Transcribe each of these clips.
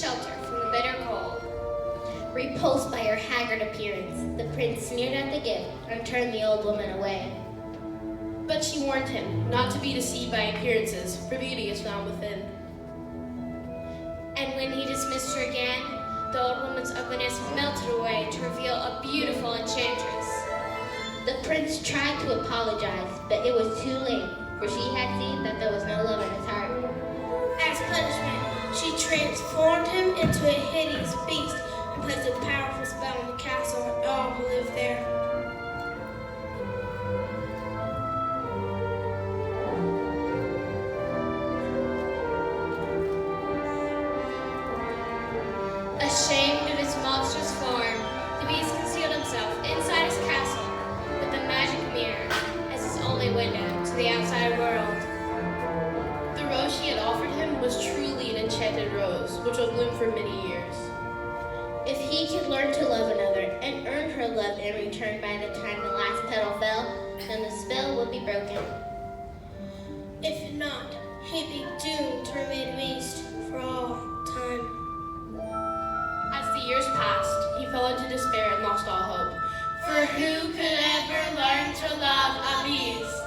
shelter from the bitter cold. Repulsed by her haggard appearance, the prince sneered at the gift and turned the old woman away. But she warned him not to be deceived by appearances, for beauty is found within. And when he dismissed her again, the old woman's ugliness melted away to reveal a beautiful enchantress. The prince tried to apologize, but it was too late, for she had seen that there was no love in his heart. As punishment, she transformed him into a hideous beast and placed a powerful spell on the castle and all who lived there. Ashamed of his monstrous form, the beast concealed himself inside his castle with the magic mirror as his only window to the outside world. The rose she had offered him was truly an enchanted rose, which will bloom for many years. If he could learn to love another and earn her love in return by the time the last petal fell, then the spell would be broken. If not, he'd be doomed to remain a beast for all time. As the years passed, he fell into despair and lost all hope. For who could ever learn to love a beast?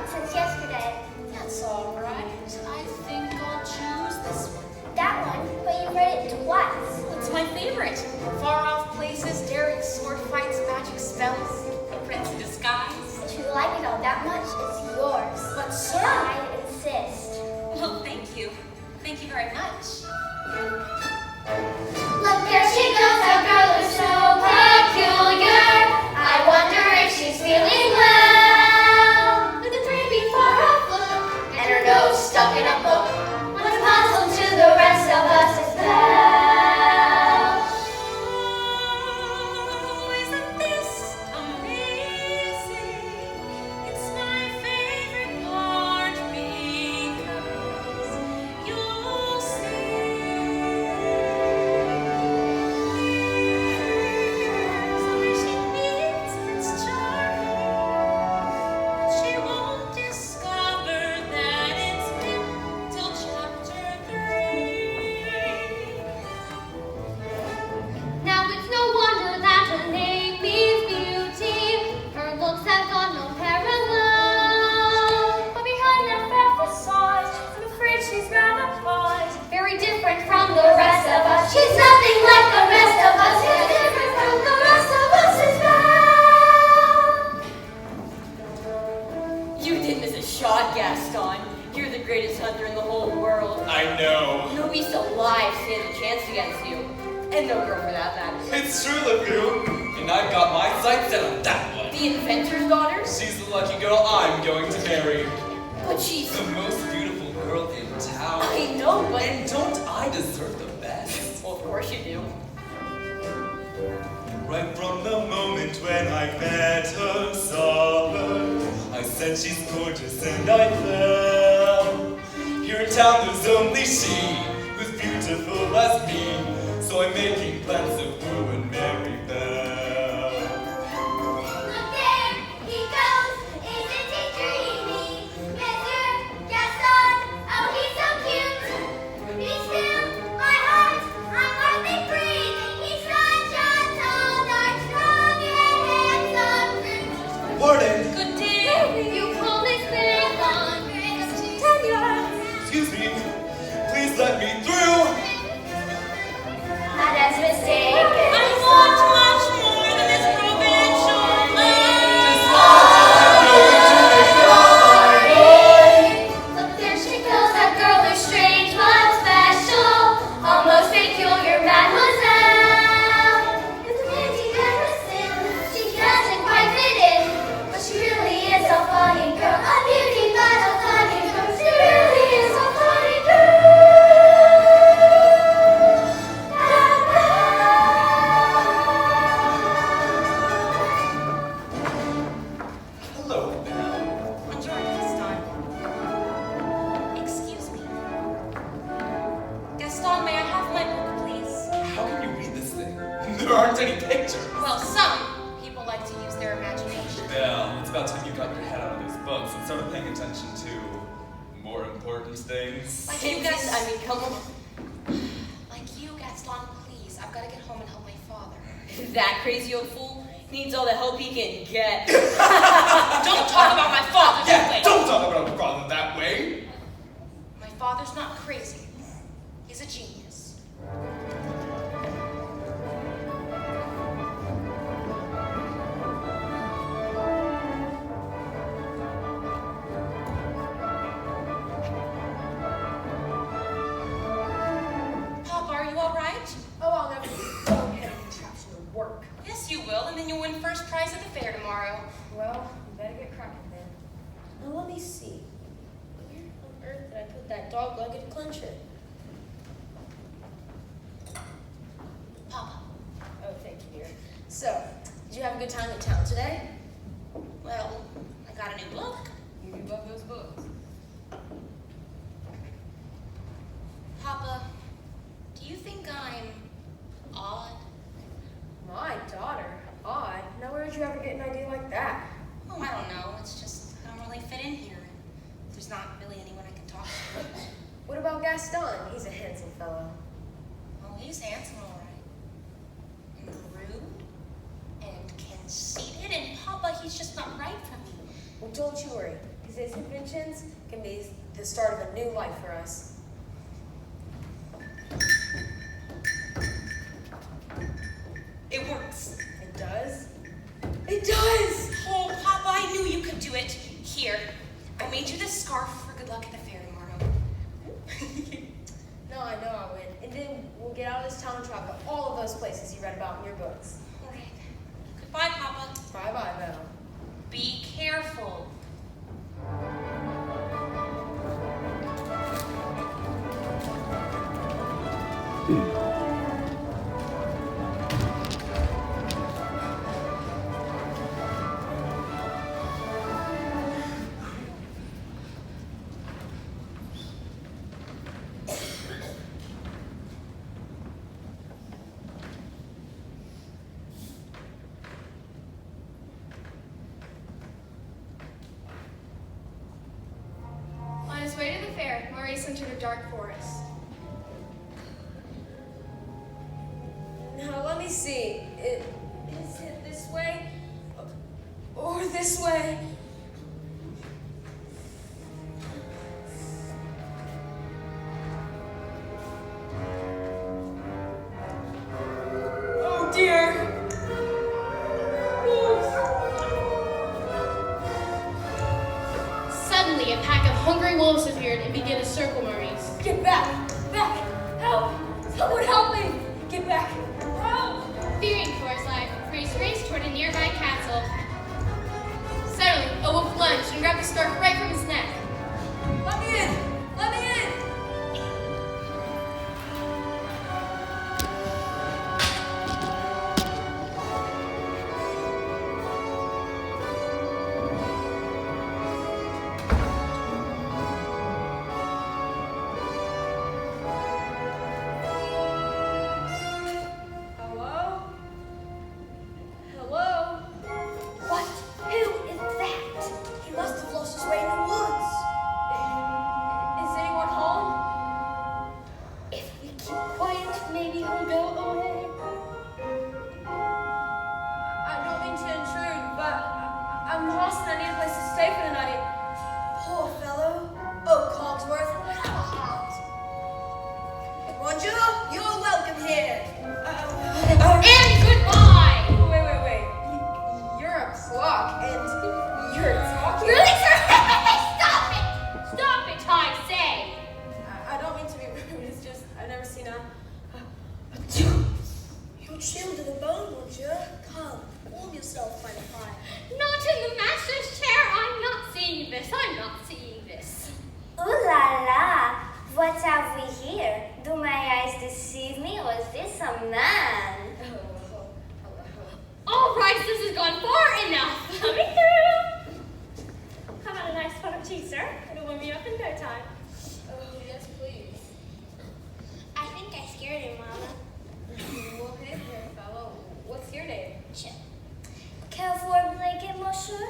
Since yesterday. That's all right. I think I'll choose this one. That one, but you read it twice. It's my favorite. Far off places, daring sword fights, magic spells, a prince in disguise. If you like it all that much, it's yours. But sir, I insist. well, thank you. Thank you very much. Look, there she goes, that girl is so peculiar. I wonder if she's feeling well. With a 3 before her look, and her nose stuck in a book. What's a puzzle to the rest of us as well. Oh, isn't this amazing? It's my favorite part because you'll see. So she meets Prince Charming, but she won't discover that it's him till chapter 3. Now it's no wonder that her name means beauty. Her looks have got no parallel. But behind that fair facade, I'm afraid she's rather odd. Very different from the rest of us. She's nothing like the rest. I know. No beast alive stands a chance against you. And no girl for that matter. It's true, LeFou. And I've got my sights set on that one. The inventor's daughter? She's the lucky girl I'm going to marry. But she's... The most beautiful girl in town. I know, but... And don't I deserve the best? Well, of course you do. Right from the moment when I met her, saw her, I said she's gorgeous and I fell. Here in town there's only she who's beautiful as me. So I'm making plans to woo and marry Belle. Look there, he goes, isn't he dreamy? Mr. Gaston, oh he's so cute. Be still, my heart, I'm hardly breathing. He's such a tall, dark, strong, and handsome creature. Pardon? Good day. You call me Stefan. Excuse me. Please let me through. That's mistaken. I want much more than this provincial Look, there she goes, that girl is strange but special, almost peculiar mademoiselle. It's a fancy Jefferson, she doesn't quite fit in, but she really is a funny girl, a beauty but a funny girl. She really is a funny girl. Hello, Belle. Bonjour, Gaston. Excuse me. Gaston, may I have my book, please? How can you read this thing? There aren't any pictures. Well, some people like to use their imagination. Belle, it's about time you got your head out of those books and started paying attention to more important things. Like you guys, I mean, come on. like you, Gaston, please. I've got to get home and help my father. That crazy old fool needs all the help he can get. Don't talk about my father that Yeah, way. don't talk about a father that way. My father's not crazy. He's a genius. Papa, are you all right? Oh, I'll never do boneheaded contraption to work. Yes, you will, and then you'll win first prize at the fair tomorrow. Well, you better get cracking then. Now let me see. Where on earth did I put that dog-legged clincher? Papa. Oh, thank you, dear. So, did you have a good time in town today? Well, I got a new book. You love those books. Papa, do you think I'm odd? My daughter. Odd. Now, where did you ever get an idea like that? Oh, I don't know. It's just I don't really fit in here. There's not really anyone I can talk to. What about Gaston? He's a handsome fellow. Well, he's handsome, all right. And rude and conceited, and Papa, he's just not right for me. Well, don't you worry, because his inventions can be the start of a new life for us. It works. It does? It does! Oh, Papa, I knew you could do it. Here, I made you this scarf for good luck at the fair tomorrow. No, I know I would. And then we'll get out of this town and travel to all of those places you read about in your books. All right. Goodbye, Papa. Bye-bye, Belle. Be careful. On his way to the fair, Maurice entered a dark forest. Now, let me see. Is it this way? Or this way? Oh, dear. Suddenly, a pack of hungry wolves appeared and began to circle Maurice. Get back! here. And goodbye! Wait. You're a clock and you're talking. Really, sir? Stop it! Stop it, I say! I don't mean to be rude, it's just I've never seen a You're chilled to the bone, won't you? Come, warm yourself by the fire. Not in the master's chair. I'm not seeing this. I'm not seeing this. Ooh la la! What have we here? Do my eyes deceive me, or is this a man? All right, this has gone far enough. Coming through. How about a nice pot of tea, sir? It'll warm you up in no time. Oh, yes, please. I think I scared him, Mama. Well, hey there, fellow. What's your name? Care for a blanket, monsieur?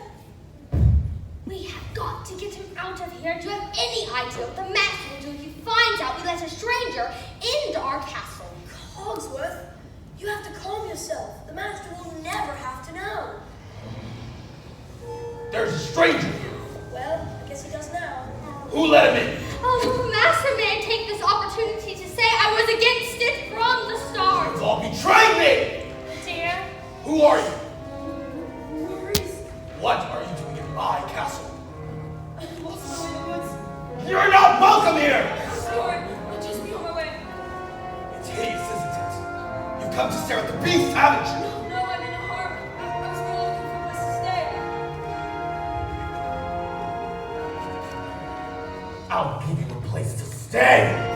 We have got to get him out of here. Do you have any idea what the master will do if he finds out we let a stranger into our castle? Cogsworth, you have to calm yourself. The master will never have to know. There's a stranger here. Well, I guess he does now. Who let him in? Oh, master, may I take this opportunity to say I was against it from the start. You've all betrayed me! Dear, Who are you? Maurice, What are you doing in my castle? I lost my way in the woods. You're not welcome here! Sorry, I'll just be on my way. It's hideous, isn't it? You've come to stare at the beast, haven't you? No, I'm in a harbor. I was really looking for a place to stay. I'll give you a place to stay!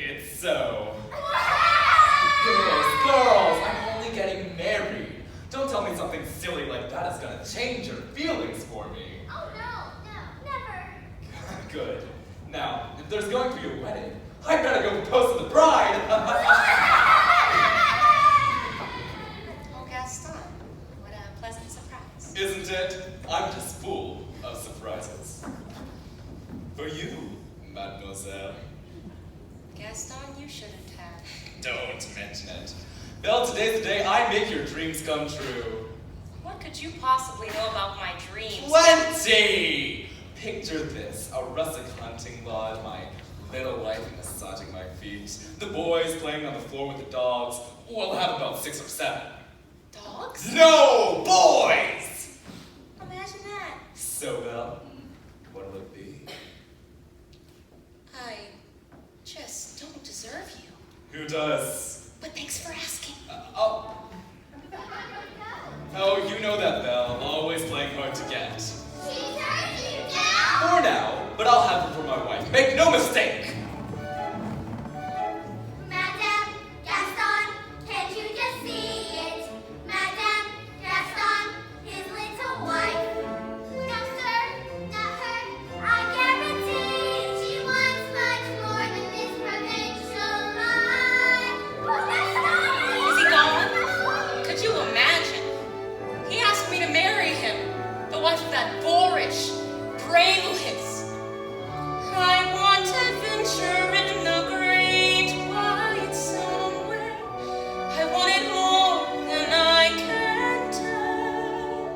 It's so. Girls, I'm only getting married. Don't tell me something silly like that is gonna change your feelings for me. Oh no, never. Good. Now, if there's going to be a wedding, I better go propose to the bride. Oh, Gaston, what a pleasant surprise. Isn't it? I'm just full of surprises. For you, mademoiselle. Gaston, you shouldn't have. Don't mention it. Well, today's the day I make your dreams come true. What could you possibly know about my dreams? Plenty! Picture this, a rustic hunting lodge, my little wife massaging my feet, the boys playing on the floor with the dogs. We'll have about 6 or 7. Dogs? No, boys! Imagine that. So, well, what'll it be? I just don't deserve you. Who does? But thanks for asking. Oh, you know that, Belle. Always playing hard to get. She turned you down? For now, but I'll have her for my wife. Make no mistake! Madame Gaston, can't you just see it? Madame Gaston, his little wife. No, sir, not her. I guarantee she wants much more than this provincial life. Is he gone? Could you imagine? He asked me to marry him, the wife of that boorish, brainless. I want adventure in the great wide somewhere. I want it more than I can tell.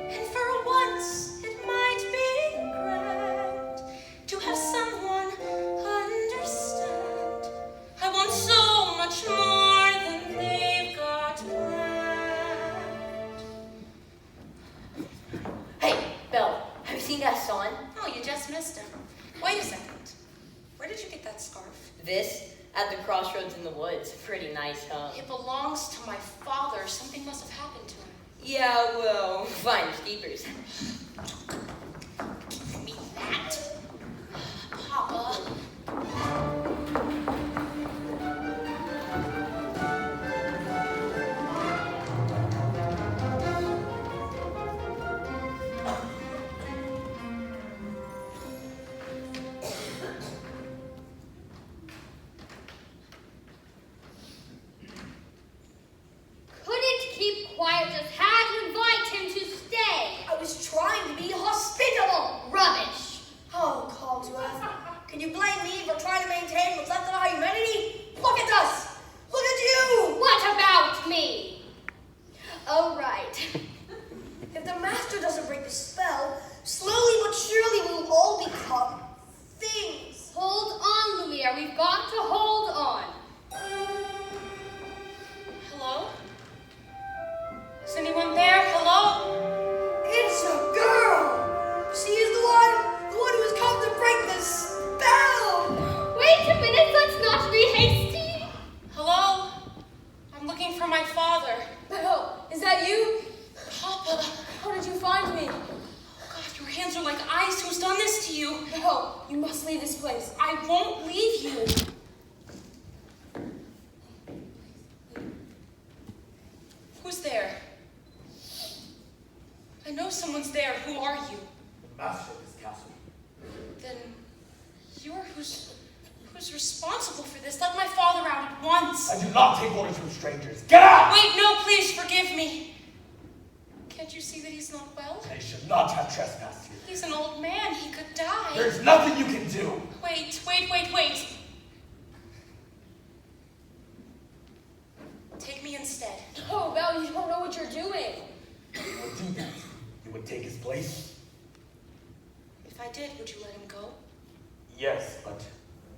And for once it might be grand to have someone understand. I want so much more than they've got planned. Hey, Belle, have you seen Gaston? Oh, you just missed him. Wait a second. Where did you get that scarf? This, at the crossroads in the woods. Pretty nice, huh? It belongs to my father. Something must have happened to him. Yeah, well, finders keepers. Give me that. Papa. keep quiet, just had to invite him to stay. I was trying to be hospitable. Rubbish. Oh, Cogsworth, can you blame me for trying to maintain what's left of our humanity? Look at us! Look at you! What about me? Oh, right. If the master doesn't break the spell, slowly but surely we will all become things. Hold on, Lumiere. We've got to hold on. Hello? Is anyone there? Hello? It's a girl! She is the one who has come to break the spell! Wait a minute, let's not be hasty. Hello? I'm looking for my father. Belle, is that you? Papa. How did you find me? God, your hands are like ice. Who's done this to you? Belle, you must leave this place. I won't leave you. Who's there? I know someone's there. Who are you? The master of this castle. Then you're who's responsible for this? Let my father out at once. I do not take orders from strangers. Get out! Wait, no, please forgive me. Can't you see that he's not well? They should not have trespassed here. He's an old man. He could die. There's nothing you can do. Wait. Take me instead. Oh, Belle, you don't know what you're doing. You would do that. You would take his place? If I did, would you let him go? Yes, but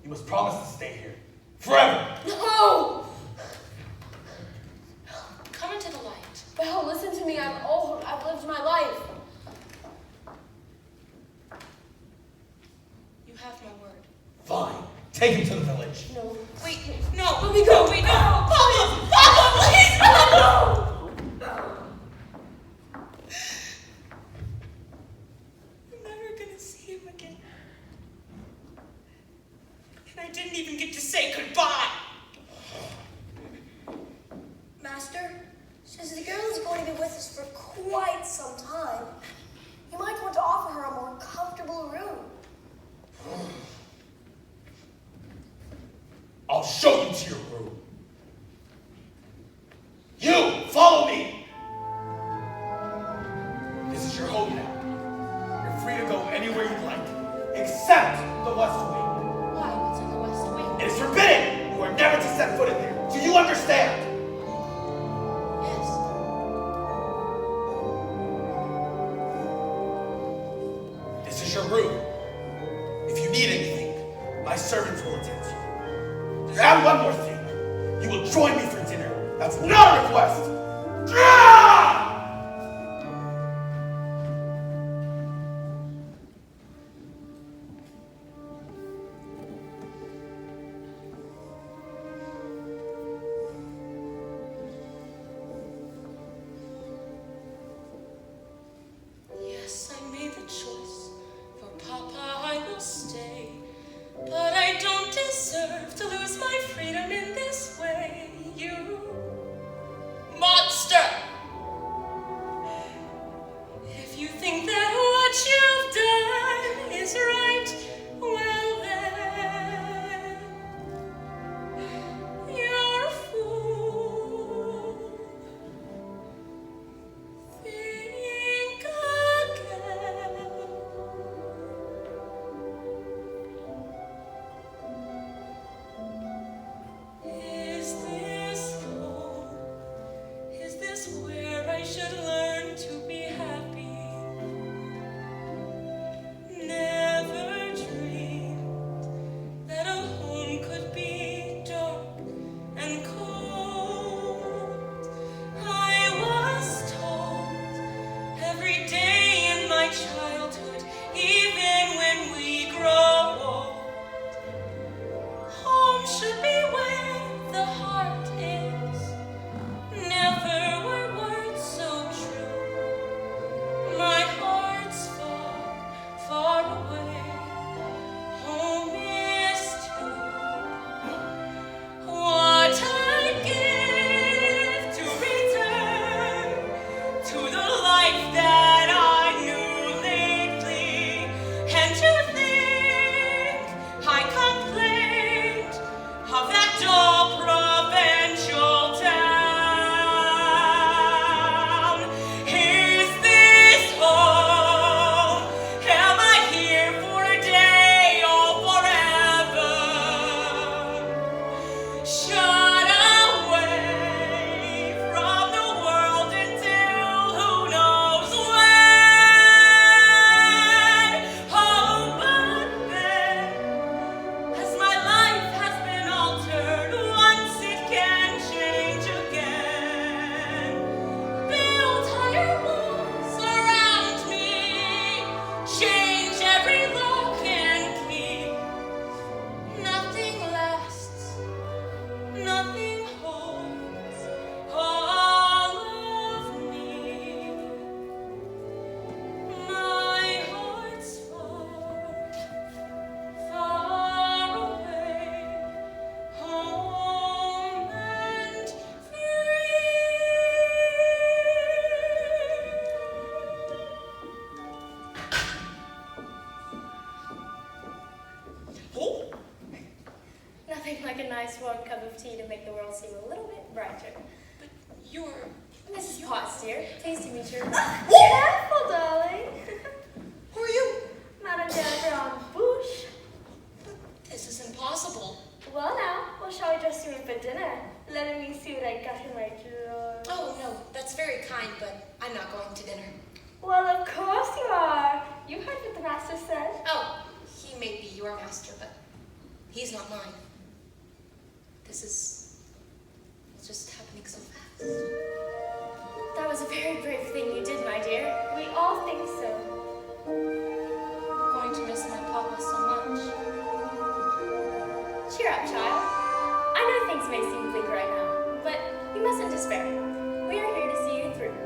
you must promise to stay here. Forever! No! Come into the light. Belle, listen to me. I'm old. I've lived my life. You have my word. Fine. Take him to the village. No. Wait, no. Let me go. Wait, no. Papa, please, no. I'm never gonna see him again. And I didn't even get to say goodbye. Master, since the girl is going to be with us for quite some time, you might want to offer her a more comfortable room. I'll show you to your room. You, follow me. This is your home now. You're free to go anywhere you'd like, except the West Wing. Why? What's in the West Wing? It is forbidden. You are never to set foot in there. Do you understand? Yes. This is your room. If you need anything, my servants will attend to you. And one more thing. You will join me for dinner. That's not a request. Yes, I made the choice. For Papa, I will stay. But I don't deserve to lose my freedom in this way. You monster! If you think that what you've done is right, well then, you're a fool. Think again. Is this home? Is this where I should learn to be happy? Never dreamed that a home could be dark and cold. I was told every day in my childhood, even when we grow old, home should be where the heart is. Never were nice warm cup of tea to make the world seem a little bit brighter. But you're... Mrs. Potts, dear. Pleased to meet you. Careful, darling. Who are you? Madame Delacroix Bush. This is impossible. Well now, well, shall we dress you in for dinner? Let me see what I got in my drawer. Oh, no, that's very kind, but I'm not going to dinner. Well, of course you are. You heard what the master said. Oh, he may be your master, but he's not mine. This is just happening so fast. That was a very brave thing you did, my dear. We all think so. I'm going to miss my papa so much. Cheer up, child. I know things may seem bleak right now, but you mustn't despair. We are here to see you through.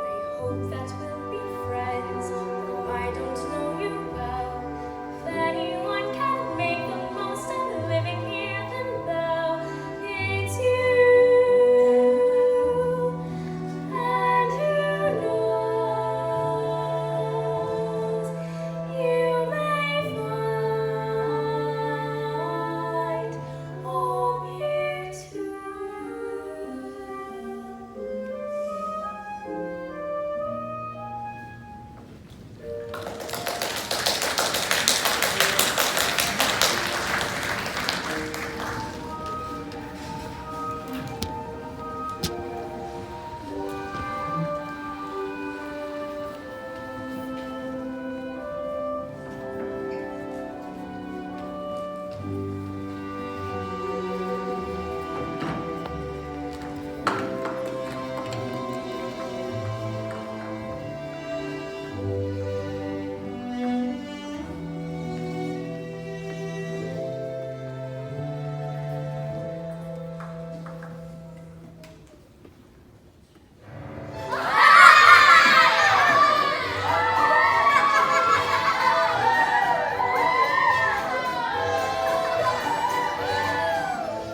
I hope that we'll be friends, though I don't know you well. If anyone can make the most of living here, then though it's you. And who knows, you may find home here too.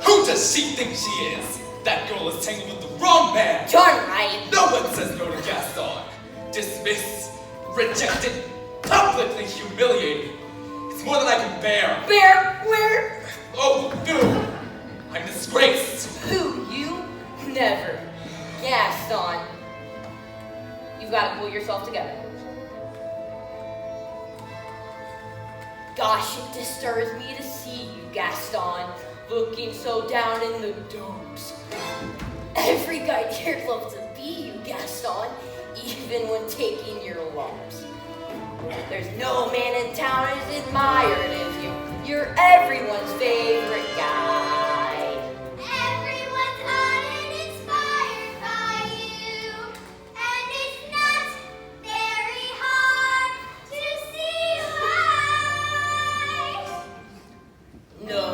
Who does she think she is? That girl is tangled with the wrong man. Darn right. No one says no to Gaston. Dismissed, rejected, publicly humiliated. It's more than I can bear. Bear, where? Oh, no. I'm disgraced. Who, you? Never. Gaston. You've got to pull yourself together. Gosh, it disturbs me to see you, Gaston, looking so down in the dumps. Every guy here loves to be you, Gaston, even when taking your lumps. There's no man in town as admired as you. You're everyone's favorite guy. Everyone's honored and inspired by you, and it's not very hard to see why. No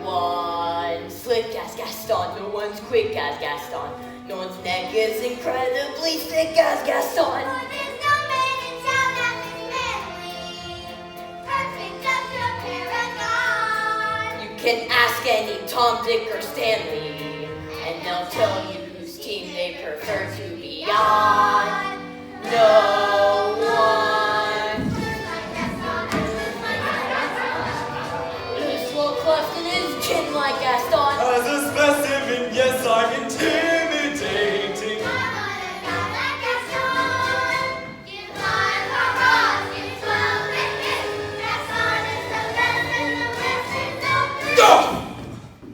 one's slick as Gaston, no one's quick as Gaston, no one's neck is incredibly thick as Gaston. For there's no man in town that was manly, perfect as your paragon. You can ask any Tom, Dick, or Stanley, and they'll tell you whose team they prefer to be on. No one. This will cleft in his chin like Gaston. As a specimen, yes, I'm intimidating. I wanna go like Gaston. Give life a rose, give 12 biscuits. Gaston is the best and the rest is no good. Go!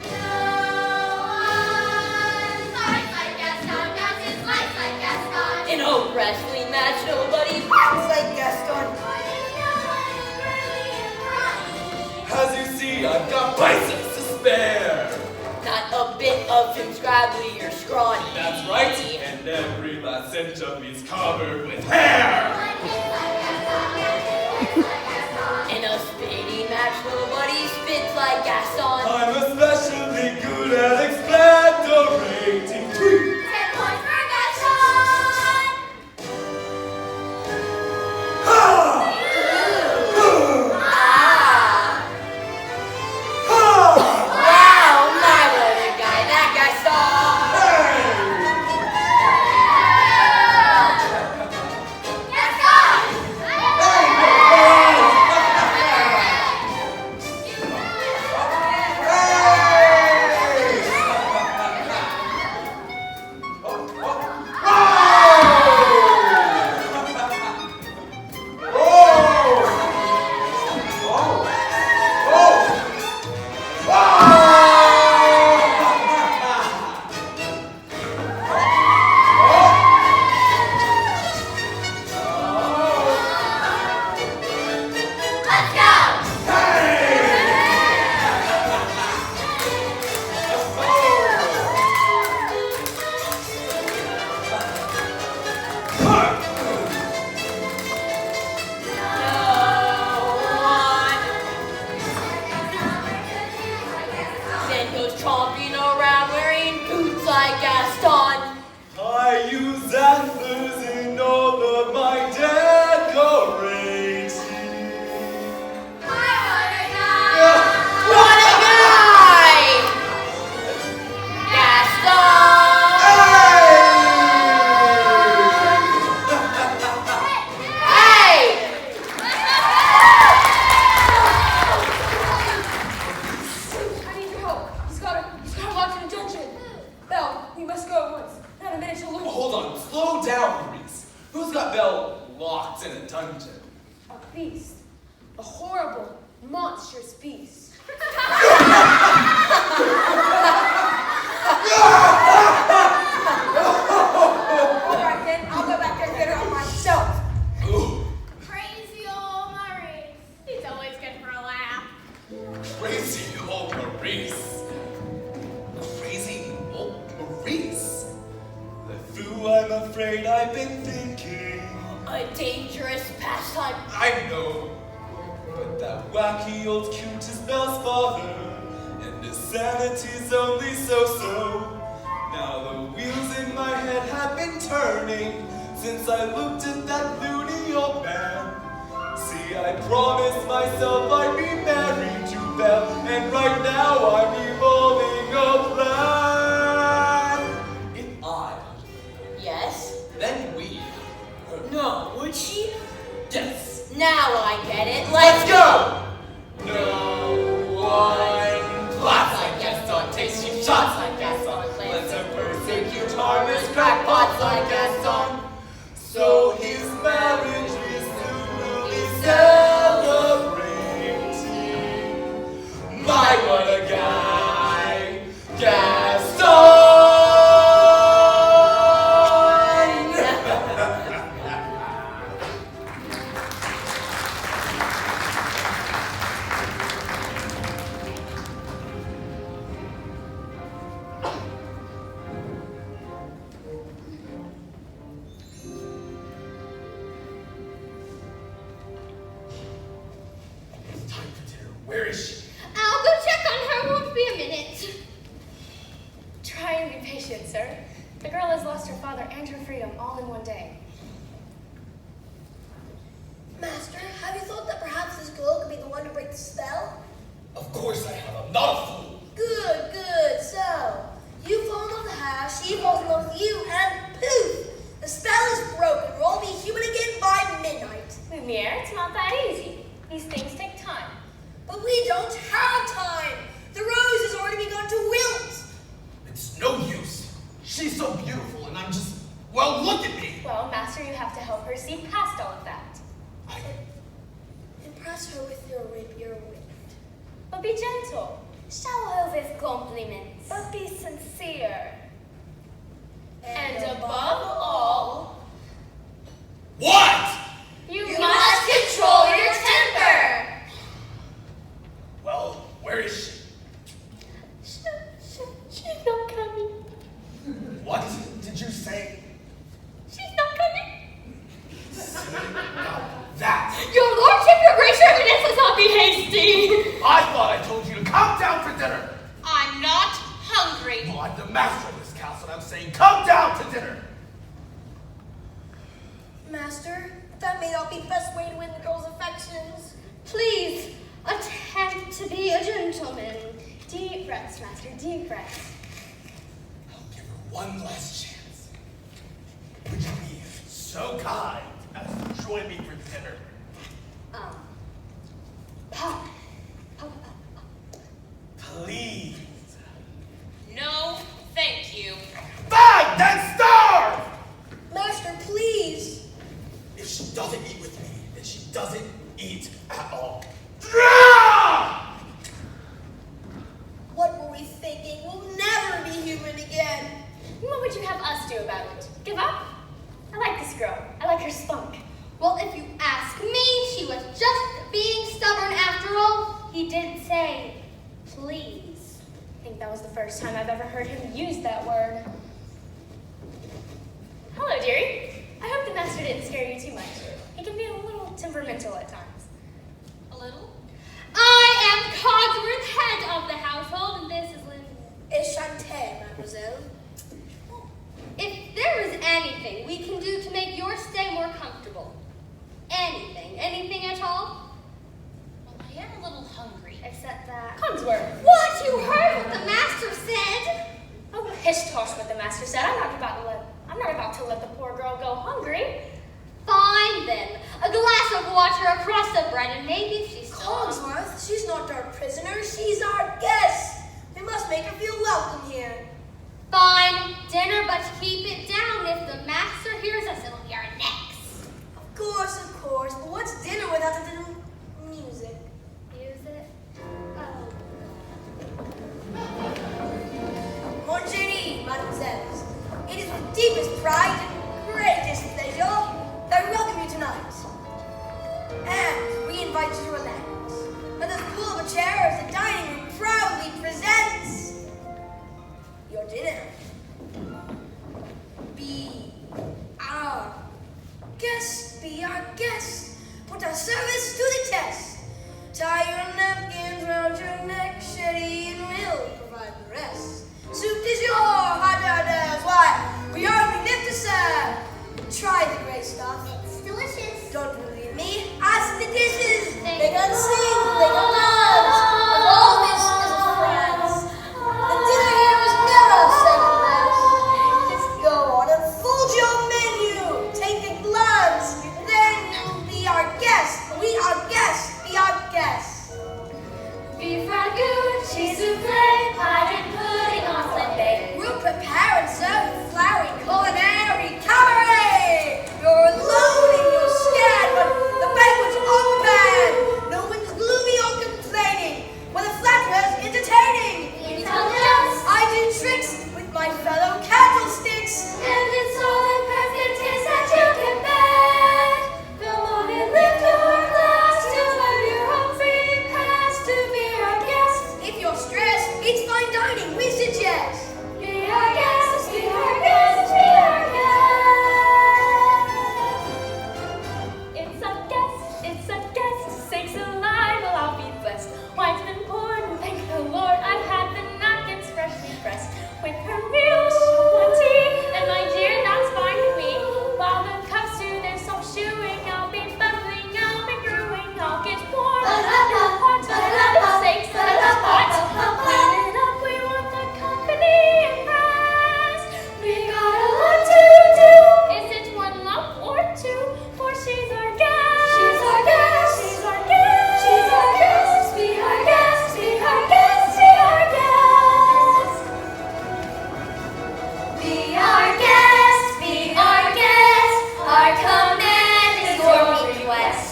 No one fights like Gaston, does his life like Gaston. In a wrestling match, nobody fights like Gaston. For there's no one who's worthy and brawny. As you see, I've got biceps to spare. Not a bit of him scrabbly or scrawny. That's right. And every last inch of me's covered with hair. In a spitting match, nobody spits like Gaston. I'm especially good at expectorating. 10 points for Gaston. Ha! Ah! Wow, my what a guy, that Gaston. Gaston a minute to lose. Hold on, slow down, Maurice. Who's got Belle locked in a dungeon? A beast. A horrible, monstrous beast. Alright then, I'll go back there and get her on myself. Crazy old Maurice. He's always good for a laugh. Crazy old Maurice. Crazy old Maurice. The fool, I'm afraid I've been thinking. A dangerous pastime. I know. But that wacky old cute is Belle's father. And his sanity's only so-so. Now the wheels in my head have been turning since I looked at that loony old man. See, I promised myself I'd be married to Belle, and right now I'm evolving a plan. If I, Yes? then we. No, would she? Yes. Now I get it. Let's go! No one plots like Gaston, takes cheap shots like Gaston, lets her persecute harmless crackpots like Gaston. So his marriage is newly celebrating. My, what a guy, Gaston! Time for dinner. Where is she? I'll go check on her. Won't be a minute. Try and be patient, sir. The girl has lost her father and her freedom all in one day. Master, have you thought that perhaps this girl could be the one to break the spell? Of course I have. I'm not a fool. Good, good. So, you fall in love with her, she falls in love with you, and poof! The spell is broken. We'll all be human again by midnight. Lumiere, it's not that easy. These things take time. But we don't have time. The rose has already begun to wilt. It's no use. She's so beautiful, and I'm just, well, look at me. Well, Master, you have to help her see past all of that. Impress her with your rapier wit. But be gentle. Shower her with compliments. But be sincere. And above all, What? you must control your temper. Well, where is she? She's not coming. What did you say? She's not coming. Now that. Your lordship, your grace, your eminence, let's not be hasty. I thought I told you to come down for dinner. I'm not hungry. Well, I'm the master of this castle, and I'm saying come down to dinner. Master, that may not be the best way to win the girl's affections. Please, attempt to be a gentleman. Deep breaths, Master, deep breaths. I'll give her one last chance. Would you be so kind as to join me for dinner? Please. No, thank you. Fine, then starve! Master, please. If she doesn't eat with me, then she doesn't eat at all. Ah! What were we thinking? We'll never be human again. What would you have us do about it? Give up? I like this girl. I like her spunk. Well, if you ask me, she was just being stubborn after all. He did say, please. I think that was the first time I've ever heard him use that word. Hello, dearie. I hope the master didn't scare you too much. He can be a little temperamental at times. A little? I am Cogsworth, head of the household, and this is Lynn. Enchanté, mademoiselle. If there is anything we can do to make your stay more comfortable, anything at all, Well, I am a little hungry. except that. Cogsworth. What? You heard what the master said? Oh, pish-tosh what the master said. I'm not about to let the poor girl go hungry. Fine then. A glass of water across the bread, and maybe she's still Cogsworth, she's not our prisoner, she's our guest. We must make her feel welcome here. Fine. Dinner, but keep it deepest pride and greatest pleasure that we welcome you tonight. And we invite you to relax. Let us pull up a chair as the dining room proudly presents your dinner. Be our guest, be our guest. Put our service to the test. Tie your napkins round your neck, Shetty, and we'll provide the rest. Soup is your hot orders. Why? We only live to serve. Try the great stuff. It's delicious. Don't believe me? Ask the dishes. They can sing, they can dance. And all this is friends. The dinner here is never second best. Just go on and fold your menu. Take a glance. Then you'll be our guest. We are guests. Be our guests. Beef ragout, cheese souffle, pie and pudding on Sunday. We'll prepare and serve a flowery culinary cabaret. You're alone and you're scared, but the banquet's all prepared. No one's gloomy or complaining, when the flatterer's entertaining. You tell us, I do tricks with my fellow candlesticks. and it's all the perfect taste that you can bear. Come on and lift your glass to earn your home free pass to be our guest. If you're stressed, it's fine dining, we suggest. Be our guest, be our guest, be our guest. It's a guest, sakes alive, well I'll be blessed. Wine's been poured, and thank the Lord, I've had the napkins freshly pressed. With her real chocolate tea, and my dear, that's fine with me. While the cups do their self-shoeing, I'll be bubbling, I'll be brewing, I'll get warm. Hot, sakes, let us hot. Clean it up, we want the company impressed. We got a lot to do. Is it one lump or two? For she's our guest. She's our guest. She's our guest. She's our guest. Be our guest. Be our guest. Be our guest. Be our guest. Be our guest. Our command is your request.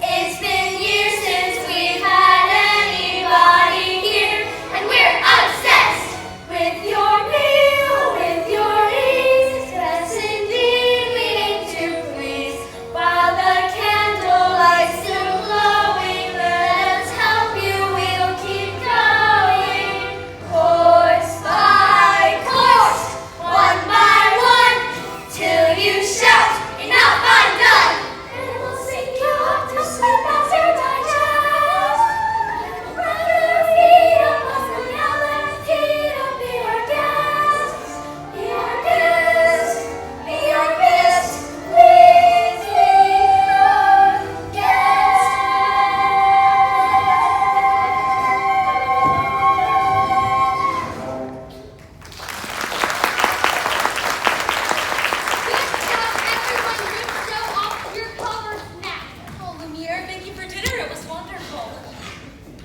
It's been years since we've had anybody here, and we're obsessed with your meal, with your ease. Yes, indeed, we aim to please. While the candlelight's still glowing, let us help you. We'll keep going, course by course, one by one, till you shout, "Enough! I'm done!" And we'll sing you off to sleep as you digest. Run your feet up, muscle, now let's heat up. Be our guests, be our guests, be our guests. Please be our guests. Good job, everyone. Good show off your covers now. Oh, Lumiere, thank you for dinner. It was wonderful.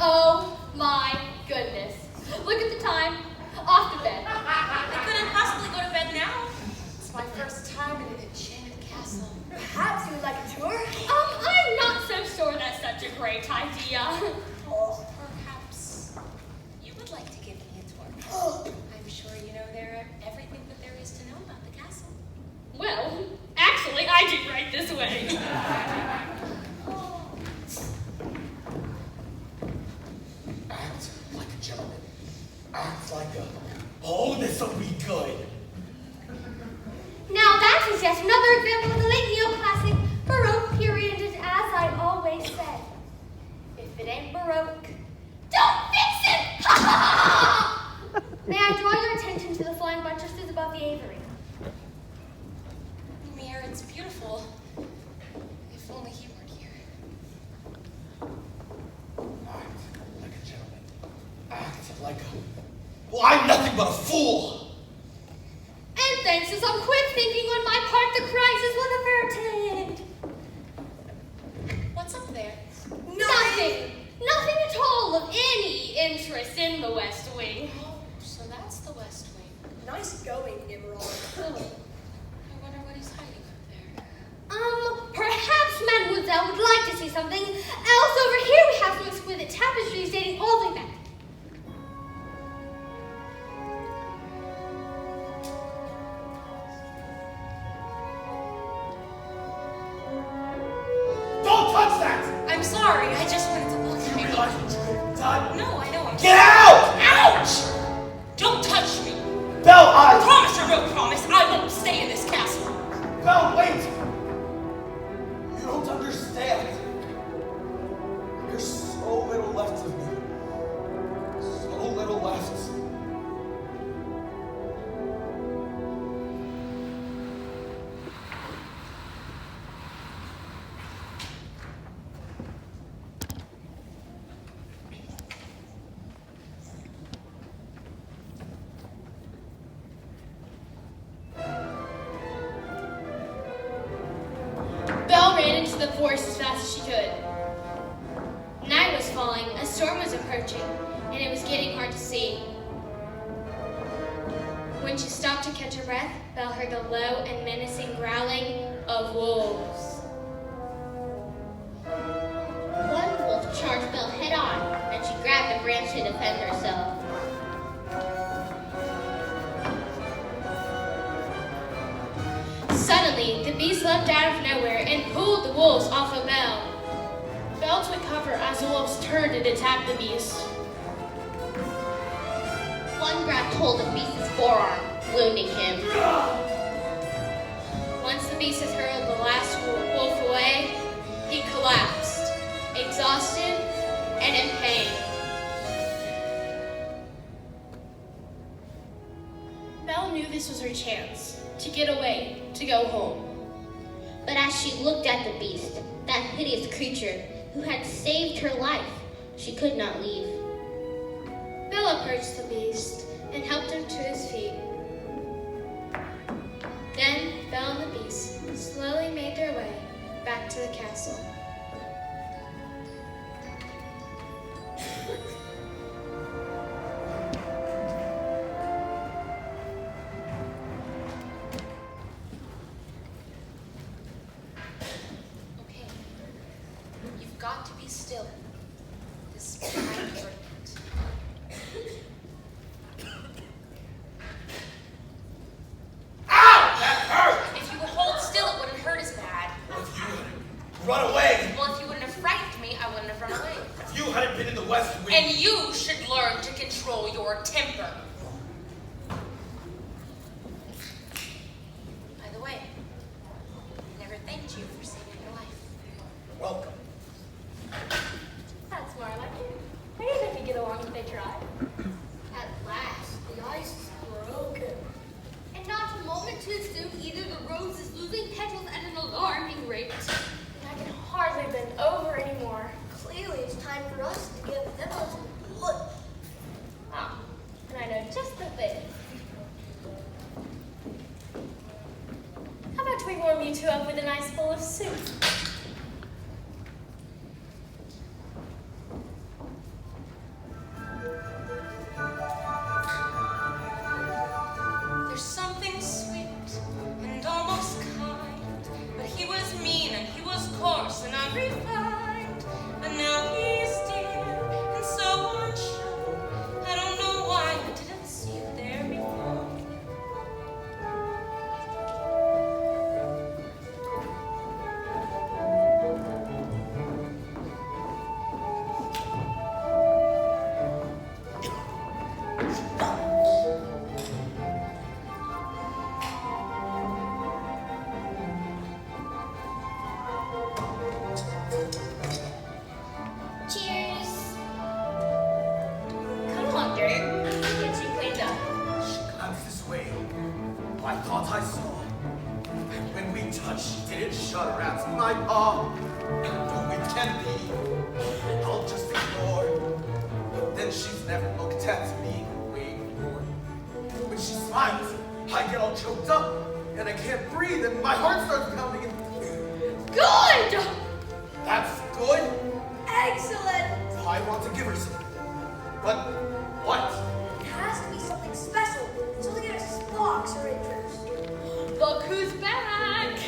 Oh my goodness. Look at the time. Off to bed. I couldn't possibly go to bed now. It's my first time in an enchanted castle. Perhaps you would like a tour? I'm not so sure that's such a great idea. Perhaps you would like to give me a tour. Oh, I'm sure you know everything that there is to know about the castle. Well, actually, I do right this way. Act like a gentleman. Act like a... Oh, this'll be good. Now that is yet another example of the late neoclassic Baroque period, and as I always said, if it ain't Baroque, don't fix it! May I draw your attention to the flying buttresses above the aviary? Lumiere, it's beautiful. If only he weren't here. Act like a gentleman. Act like a... Well, I'm nothing but a fool. And thanks to some quick thinking on my part, the crisis was averted. What's up there? Nothing! Nothing at all of any interest in the West Wing. Oh, so that's the West Wing. nice going, Emerald. I wonder what he's hiding up there. Perhaps Mademoiselle would like to see something else. Over here we have some exquisite tapestries dating all the way back. I'm sorry. I just wanted to look at You you. realize what you could have done? No, I know. Get out! Ouch! Don't touch me. Belle, Promise or no promise, I won't stay in this castle. Belle, wait! You don't understand. There's so little left of me. So little left. Belle ran into the forest as fast as she could. Night was falling, a storm was approaching, and it was getting hard to see. When she stopped to catch her breath, Belle heard the low and menacing growling of wolves. One wolf charged Belle head on, and she grabbed a branch to defend herself. Suddenly, the beast leapt out of nowhere and pulled the wolves off of Belle. Belle took cover as the wolves turned and attacked the beast. One grabbed hold of Beast's forearm, wounding him. Once the beast had hurled the last wolf away, he collapsed, exhausted and in pain. Belle knew this was her chance to get away, to go home. But as she looked at the beast, that hideous creature who had saved her life, she could not leave. Belle approached the beast and helped him to his feet. Then Belle and the beast slowly made their way back to the castle. Okay. You've got to be still. This is my verdict. Ow! That hurt! If you would hold still, it wouldn't hurt as bad. If you had run away, Well, if you wouldn't have frightened me, I wouldn't have run away. if you hadn't been in the West Wing, And you should learn to control your temper. By the way, I never thanked you for saving your life. welcome. That's more like it. Maybe they could get along if they tried. At last, the ice is broken. And not a moment to assume either the rose is losing petals at an alarming rate. And I can hardly bend over anymore. Clearly, it's time for us to give them a look. Ah, and I know just the thing. How about we warm you two up with a nice bowl of soup? There's something sweet and almost kind, but he was mean and he was coarse and unrefined. But now he's dear and so unsure. I don't know why I didn't see it there before. Cheers. Come on, Dirk. Get you cleaned up. She glanced this way. I thought I saw. And when we touched, she didn't shudder at my paw. No, it can be. I'll just ignore. But then she's never looked at me the way before. When she smiles, I get all choked up. And I can't breathe, and my heart starts pounding. Good! That's good. Excellent! I want to give her some. But what? It has to be something special. Something that sparks her interest. Look who's back!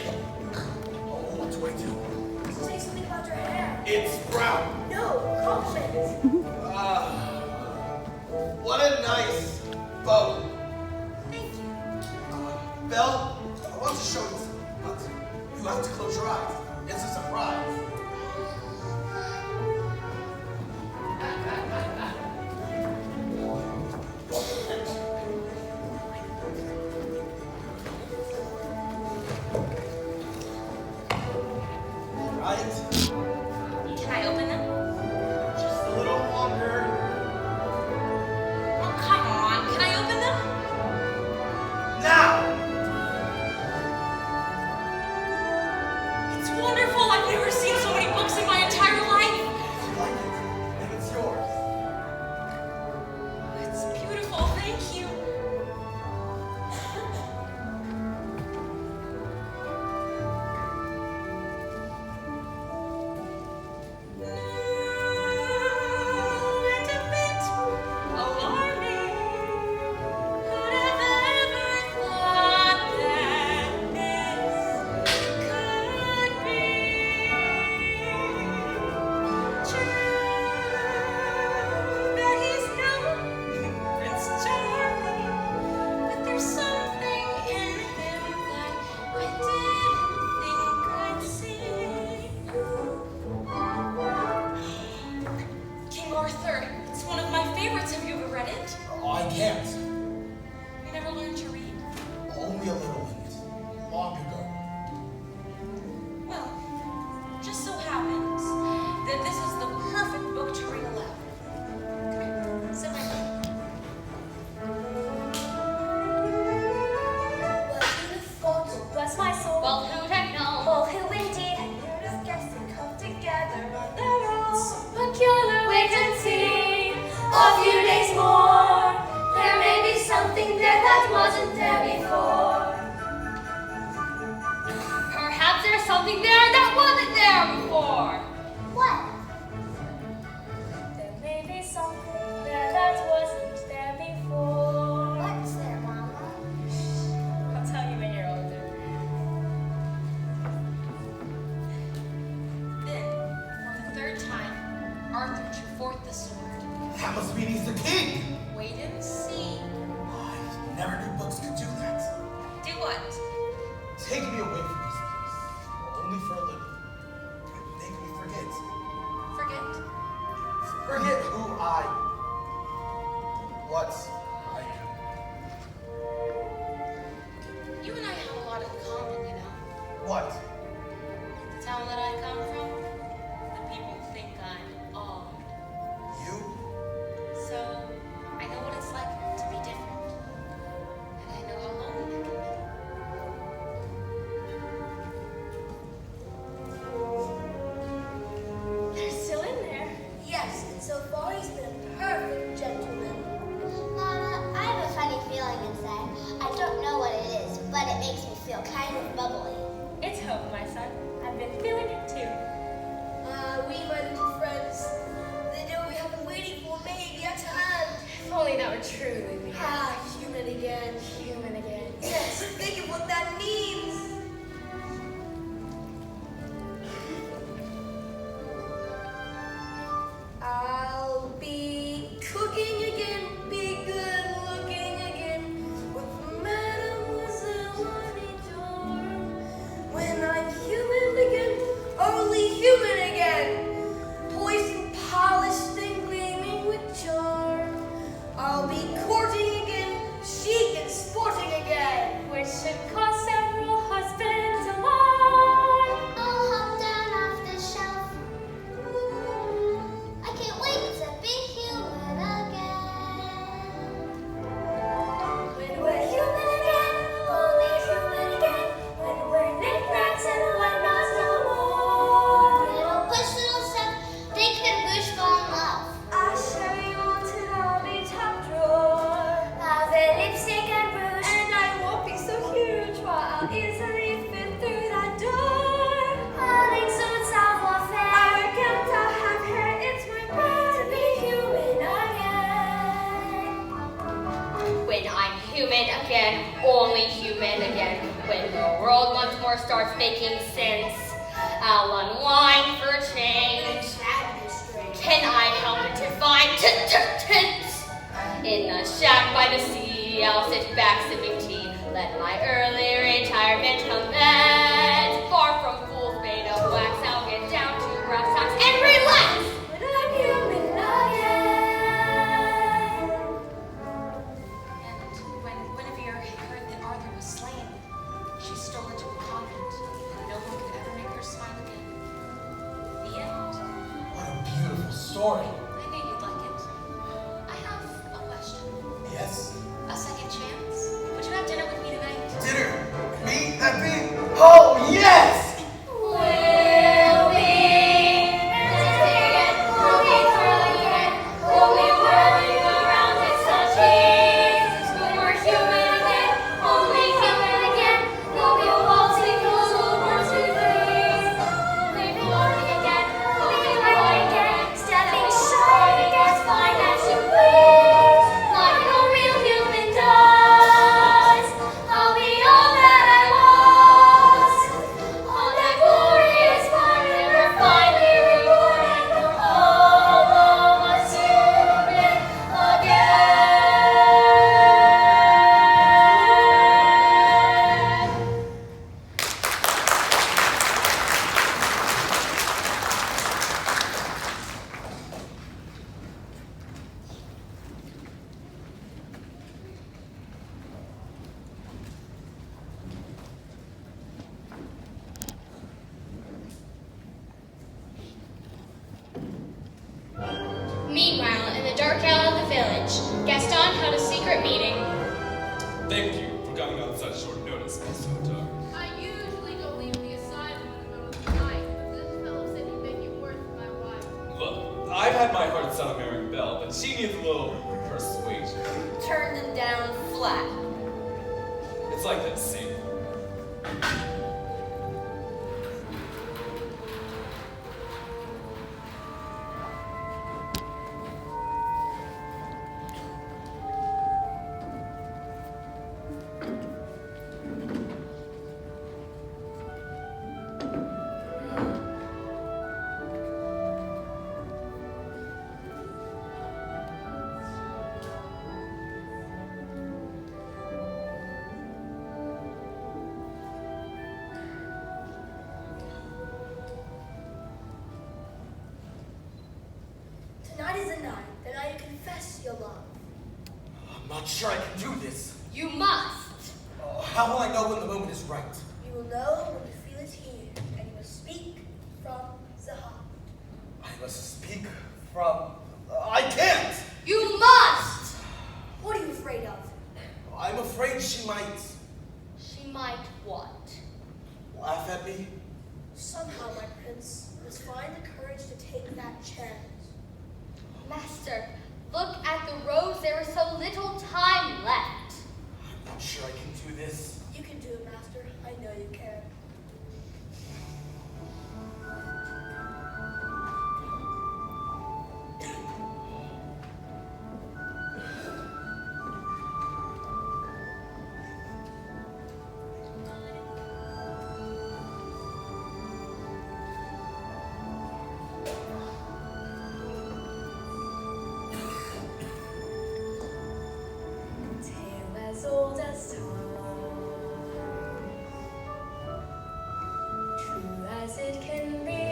Oh, what do I do? Say something about your hair. It's brown. No, compliment. What a nice bow. Thank you. Belle, I want to show you something, but you have to close your eyes. It's a surprise. wasn't there before. Perhaps there's something there that wasn't there before. What? There may be something there that wasn't there before. What's there, Mama? I'll tell you when you're older. Then, for the third time, Arthur drew forth the sword. That must mean he's the king. Wait and see. I never knew books could do that. Do what? Take me away from this place, only for a little. Make me forget. Forget. Forget who what I am. You and I have a lot in common, you know. What? The town that I come from, the people think I'm odd. You? So, I know what it's like to be different. And I know how lonely it can be. They're still in there. Yes, and so far he's been a perfect gentleman. Mama, I have a funny feeling inside. I don't know what it is, but it makes me feel kind of bubbly. It's hope, my son. I've been feeling it too. We, my little friends, the day we have been waiting for maybe at hand. If only that were true, Lily. Human again. Human again. Yes, think of what that means. I'll be cooking again, be good looking again, with Mademoiselle Monitor. When I'm human again, only human again, poised and polished and gleaming with charm. I'll be courting again, chic and sporting again. Which should cause several husbands alarm. I'll hop down off the shelf. I can't wait to be human again. When we're human again, only human again. When we're knickknacks and whatnots no more. Little push, little shove, they could wish for love. I'll show you till I'll be top drawer. I'll wear lipstick and rouge, and I won't be so huge, while I'll easily fit through that door. I'll exude savoir-faire. I work out, I'll have hair. It's my prayer to be human again. When I'm human again, only human again. When the world once more starts making sense, I'll unwind for change. Can I help it to find tense? In the shack by the sea, I'll sit back sipping tea. Let my early retirement commence. Far from fools made of wax, I'll get down to brass tacks and relax. When I'm human again. And when Guinevere heard that Arthur was slain, she stole into a convent, and no one could ever make her smile again. The end. What a beautiful story. I knew you'd like it. I have a question. Yes? A second chance? Would you have dinner with me tonight? Dinner? Me? That big? Oh, yes! We'll be again, we'll be through again, we'll be whirling around with such ease. When we're human again, only human again, we'll be waltzing those old 1, 2, 3s. We'll be floating again, we'll be flying again, stepping shining as fine as you please. Like a real human does, I'll be all that I was. All that glorious fun and we're finally rewarded. We're all of us human again. Meanwhile, in the dark alley of the village, Gaston held a secret meeting. Thank you for coming on such short notice, Miss Soto. I usually don't leave the asylum in the middle of the night, but this fellow said he'd make it worth my while. Look, I've had my heart set on marrying Belle, but she needs a little persuasion. Turned him down flat. It's like that same. Tonight is the night that I confess your love. I'm not sure I can do this. You must. How will I know when the moment is right? You will know when you feel it here, and you must speak from the heart. I must speak from... I can't! You must. What are you afraid of? I'm afraid she might She might what? laugh at me. Somehow, my prince, you must find the courage to take that chance. Master, look at the rose. There is so little time left. I'm not sure I can do this. You can do it, Master. I know you can. Tale as old as time, true as it can be.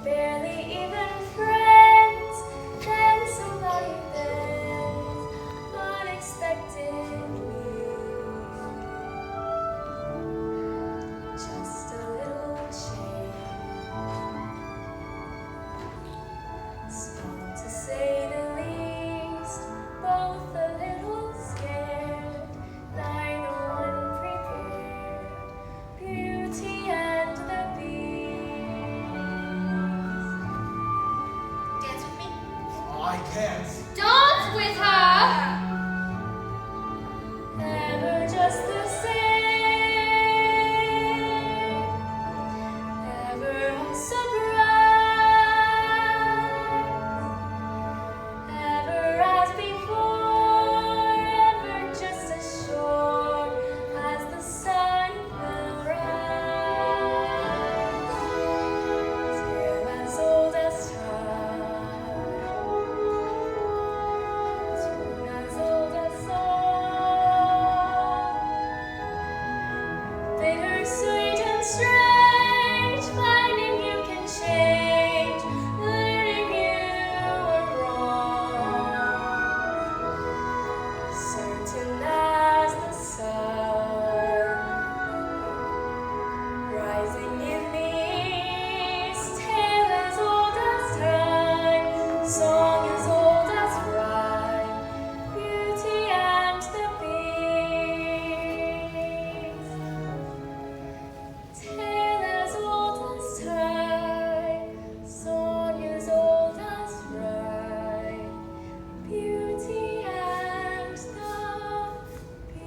Barely even friends, then somebody bends unexpectedly. Just a little change, small to say the least, both a little scared, neither one prepared. Beauty and the Beast. Dance with me. I can't. Dance with her. Ever just the same, ever a surprise, ever as before, ever just as sure as the sun will rise. Tale as old as time, tune as old as song, bittersweet and strange, finding you can change, learning you were wrong, certain as the sun, rising in the east, tale as old as time, song as old as rhyme, beauty and the Beast. Tale as old as time, song as old as rhyme, beauty and the Beast.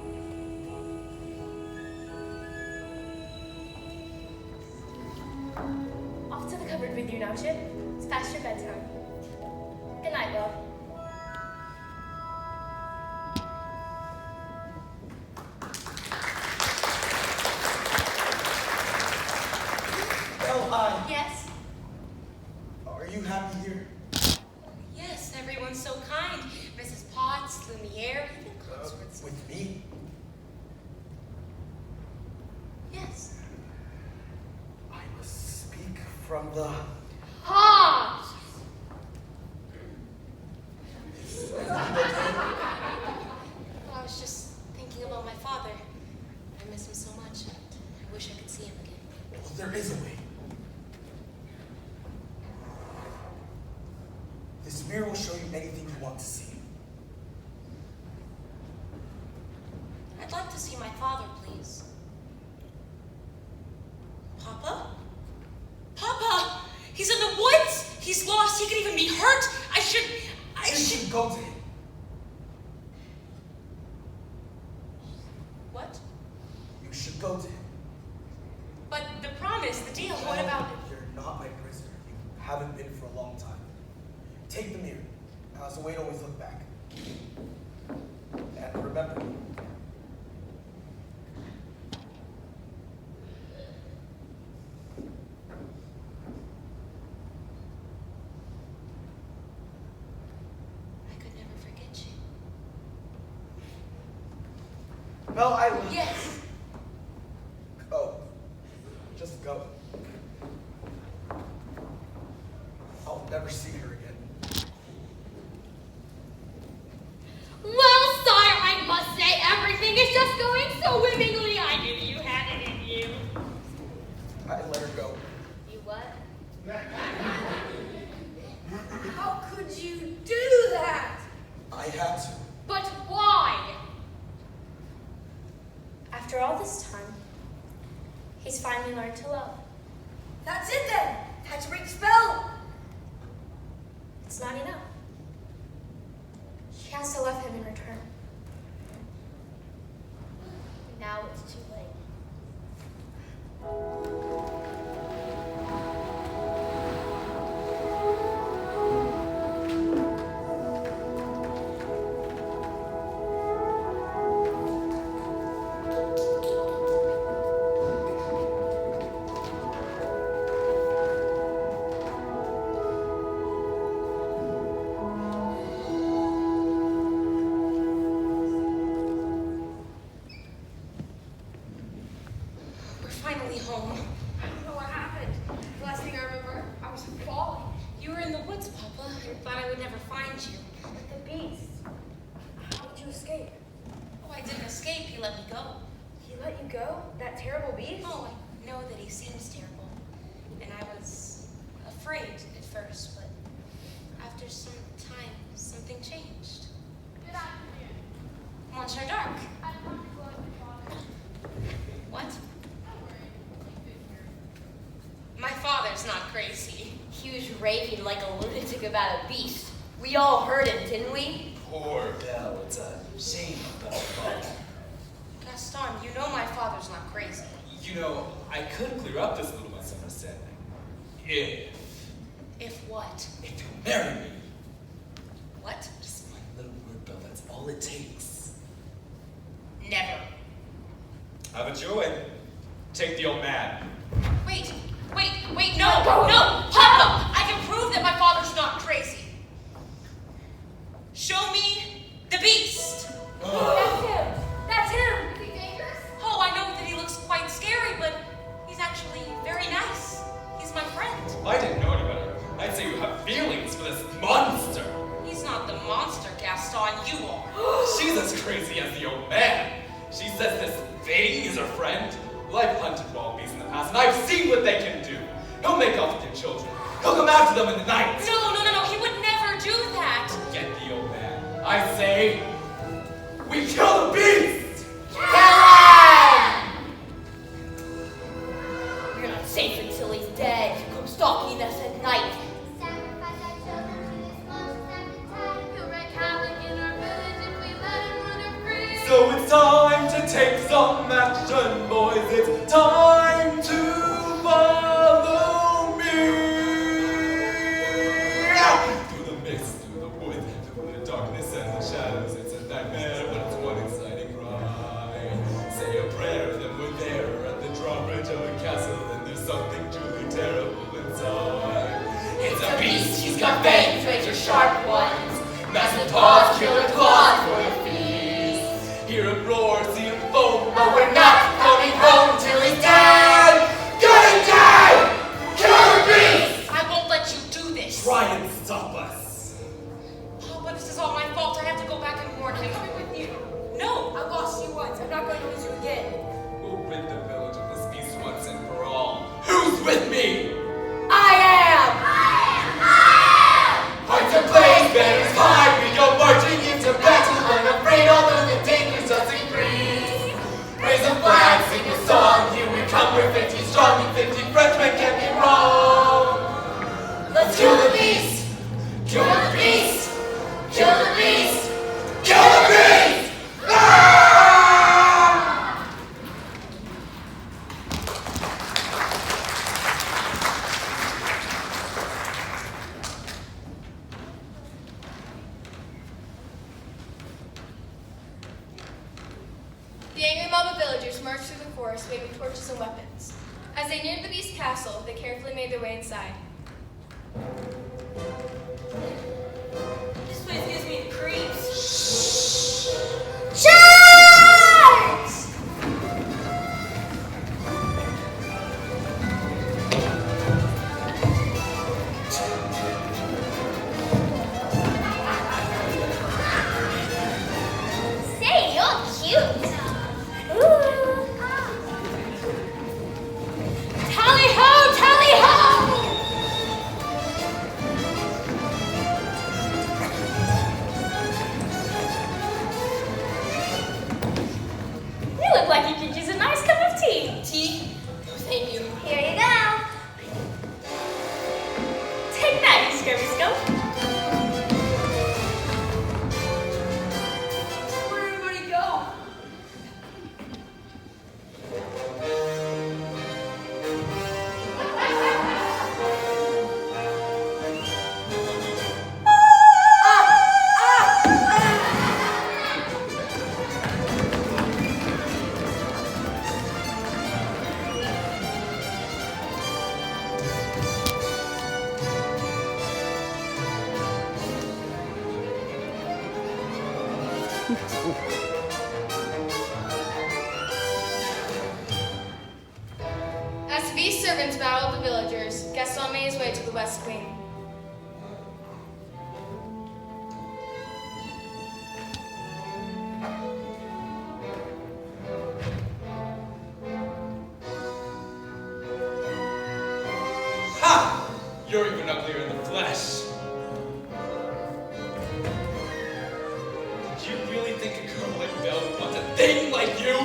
Off to the cupboard with you now, Chip. It's past your bedtime. Good night, love. Well, hi. Yes. Are you happy here? Yes, everyone's so kind. Mrs. Potts, Lumiere, even consorts. With me? Yes. I must speak from the... Heart. I was just thinking about my father. I miss him so much. I wish I could see him again. Well, there is a way. This mirror will show you anything you want to see. I'd like to see my father, please. Papa? Papa! He's in the woods! He's lost! He could even be hurt! I should... You should go to him. go to him. But the promise, the deal, what about it? You're not my prisoner. You haven't been for a long time. Take the mirror. As a way to always look back. And remember. I could never forget you. Well, I will. Yes. Go. Just go. I'll never see her again. Well, sire, I must say everything is just going so swimmingly. I knew you had it in you. I let her go. You what? How could you do that? I had to. But why? After all this time, he's finally learned to love. That's it then. Had to break the spell. It's not enough. She has to love him in return. Now it's too late. We're finally home. I don't know what happened. The last thing I remember, I was falling. You were in the woods, Papa. I thought I would never find you. The beast. How did you escape? Oh, I didn't escape. He let me go. He let you go? That terrible beast? Oh, I know that he seems terrible. And I was afraid at first, but after some time, something changed. Good afternoon. Monsieur Dark. I want to go to father. What? Don't worry. Keep it here. My father's not crazy. He was raving like a lunatic about a beast. We all heard him, didn't we? Poor Belle, it's a shame about father. Gaston, you know my father's not crazy. You know, I could clear up this little misunderstanding. If what? If you marry me. What? Just one little word, Belle, that's all it takes. Never. Have it your way. Take the old man. Wait, no, Papa! I can prove that my father's not crazy. Show me the beast. That's him! That's him! Is he dangerous? Oh, I know that he looks quite scary, but he's actually very nice. He's my friend. I didn't know any better. I'd say you have feelings for this monster. He's not the monster, Gaston. You are. She's as crazy as the old man. She says this thing is her friend. Well, I've hunted wild beasts in the past, and I've seen what they can do. He'll make off with your children. He'll come after them in the night. No, he would never do that. Get the old man. I say, we kill the beast! We're not safe until he's dead. Come stalking us at night. Sacrifice our children to this monstrous appetite. He'll wreak havoc in our village if we let him run free. So it's time to take some action, boys. It's time to follow me. Through the mist, through the woods, through the darkness and the shadows. It's a nightmare, but it's one exciting ride. Say a prayer, then we're there at the drawbridge of a castle, and there's something truly terrible inside. It's a beast, he's got fangs, razor sharp ones, massive paws, killer claws for the feast. Hear him roar, see him foam, but we're not coming home till he's dead! Gonna die! Kill the beast! I won't let you do this. Try and stop us. Oh, but this is all my fault. I have to go back and warn him. I'm coming with you. No. I lost you once. I'm not going to lose you again. We'll rid the village of this beast once and for all. Who's with me? I am! Hearts ablaze, banners high, we go marching into battle, unafraid, although the dangers us increase. Raise a flag. The angry mob of villagers marched through the forest, waving torches and weapons. As they neared the beast castle, they carefully made their way inside. This place gives me the creeps. Charge! Say, you're cute. Ooh. Tally ho, tally ho! You look like you could use a nice cup of tea. Tea? No, thank you. Here you go. Take that, you scurvy scum. Where'd everybody go? As the beast servants battled the villagers, Gaston made his way to the west wing. Ha! You're even uglier in the flesh. Did you really think a girl like Belle would want a thing like you?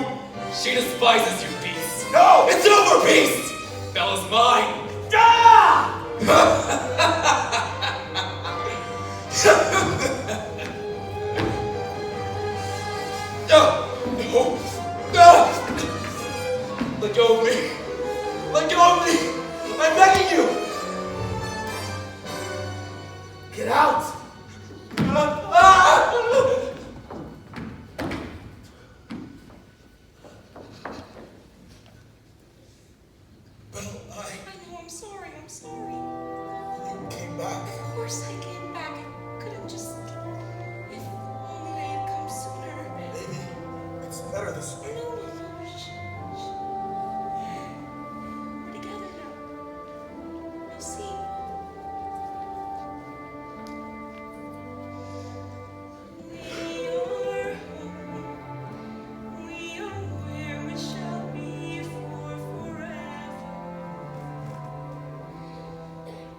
She despises you, beast. No! It's over, beast! Belle is mine. Ah! No! No! Let go of me! Let go of me! I'm begging you! Get out! But I know, I'm sorry. you came back. Of course I came back. I could have just... If only I had come sooner. Maybe it's better this way. No. Shh. We're together now. You'll see. We are home. We are where we shall be for forever.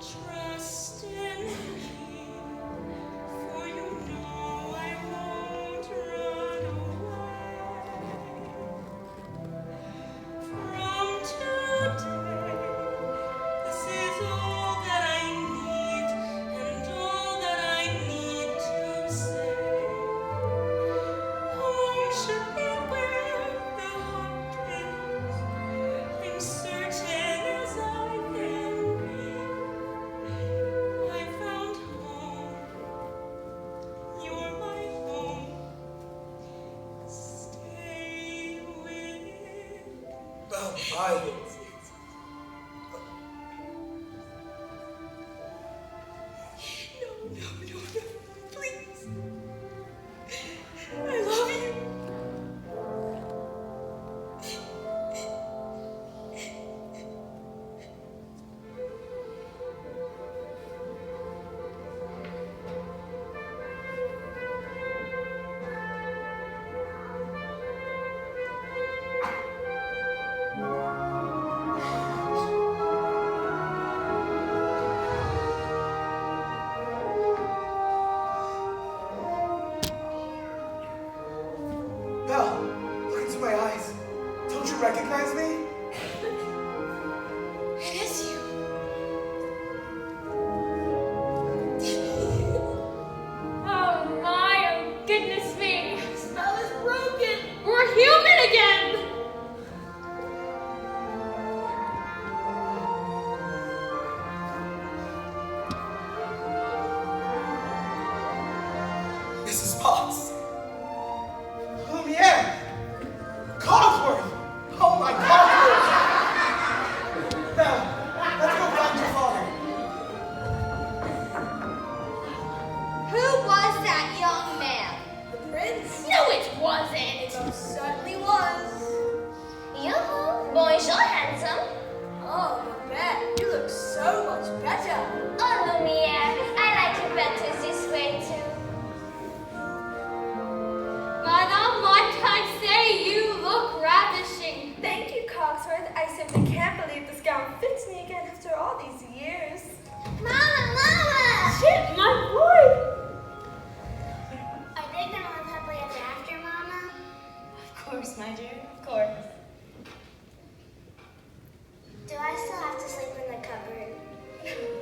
Trust in me, for you know I won't run away. From today, this is all that I need, and all that I need to say. Home should be where the heart is. I'm certain as I can be. I found home. You're my home. Stay with me. Well, No, please. I love you. Trump certainly was. Yoo-hoo, boy, so handsome. Oh, Babette, you look so much better. Oh, Lumiere, I like you better this way too. Madame, what can I say? You look ravishing. Thank you, Cogsworth. I simply can't believe this gown fits me again after all these years. Mama! Chip, my boy! Are they gonna live happily ever after, Mama? Of course, my dear, of course. Do I still have to sleep in the cupboard?